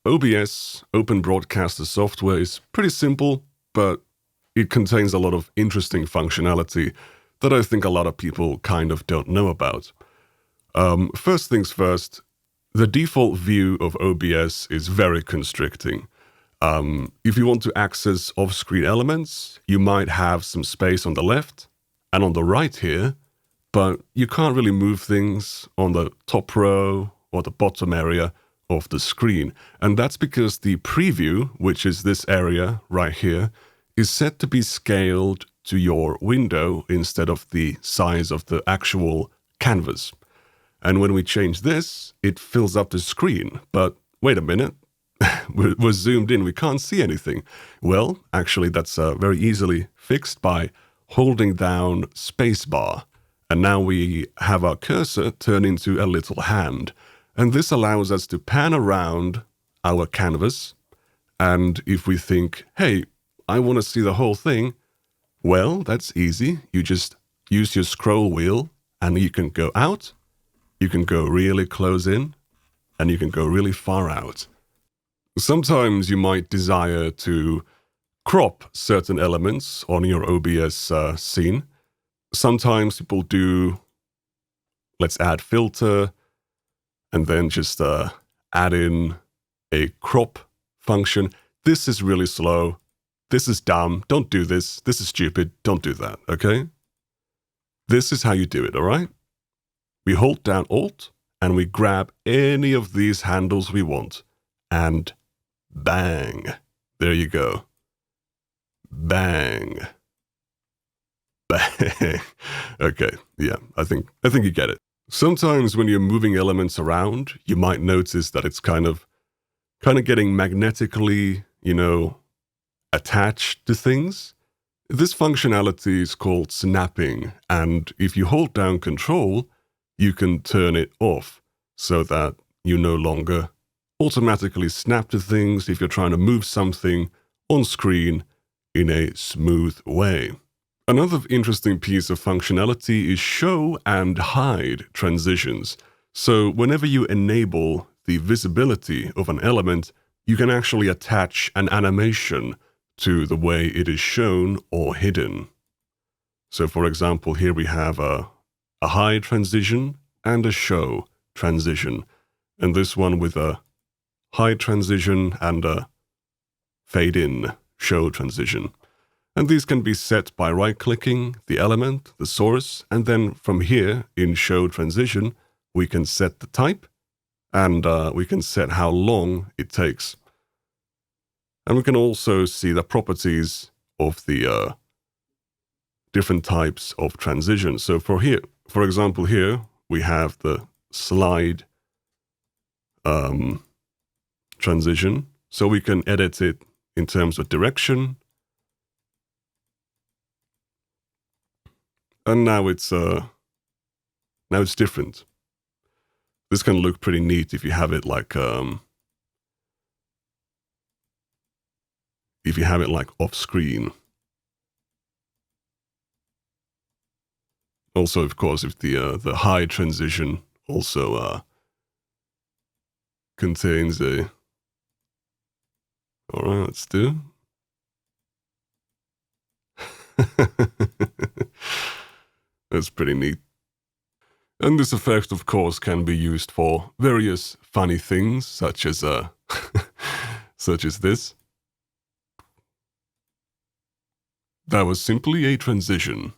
OBS, Open Broadcaster software, is pretty simple, but it contains a lot of interesting functionality that I think a lot of people kind of don't know about. First things first, the default view of OBS is very constricting. If you want to access off-screen elements, you might have some space on the left and on the right here, but you can't really move things on the top row or the bottom area of the screen. And that's because the preview, which is this area right here, is set to be scaled to your window instead of the size of the actual canvas. And when we change this, it fills up the screen. But wait a minute, we're zoomed in, we can't see anything. Well, actually, that's very easily fixed by holding down spacebar. And now we have our cursor turn into a little hand. And this allows us to pan around our canvas. And if we think, hey, I want to see the whole thing, well, that's easy. You just use your scroll wheel and you can go out, you can go really close in, and you can go really far out. Sometimes you might desire to crop certain elements on your OBS scene. Sometimes people do, let's add filter, and then just add in a crop function. This is really slow. This is dumb. Don't do this. This is stupid. Don't do that, okay? This is how you do it, all right? We hold down Alt, and we grab any of these handles we want. And bang. There you go. Bang. Bang. Okay, yeah, I think you get it. Sometimes when you're moving elements around, you might notice that it's kind of getting magnetically, attached to things. This functionality is called snapping, and if you hold down Control, you can turn it off so that you no longer automatically snap to things if you're trying to move something on screen in a smooth way. Another interesting piece of functionality is show and hide transitions. So whenever you enable the visibility of an element, you can actually attach an animation to the way it is shown or hidden. So for example, here we have a hide transition and a show transition. And this one with a hide transition and a fade in show transition. And these can be set by right-clicking the element, the source, and then from here in show transition, we can set the type and we can set how long it takes. And we can also see the properties of the different types of transition. So for example, here we have the slide transition. So we can edit it in terms of direction. And now it's different. This can look pretty neat if you have it like off screen. Also, of course, if the hide transition also contains a. All right, let's do. That's pretty neat. And this effect, of course, can be used for various funny things, such as this. That was simply a transition.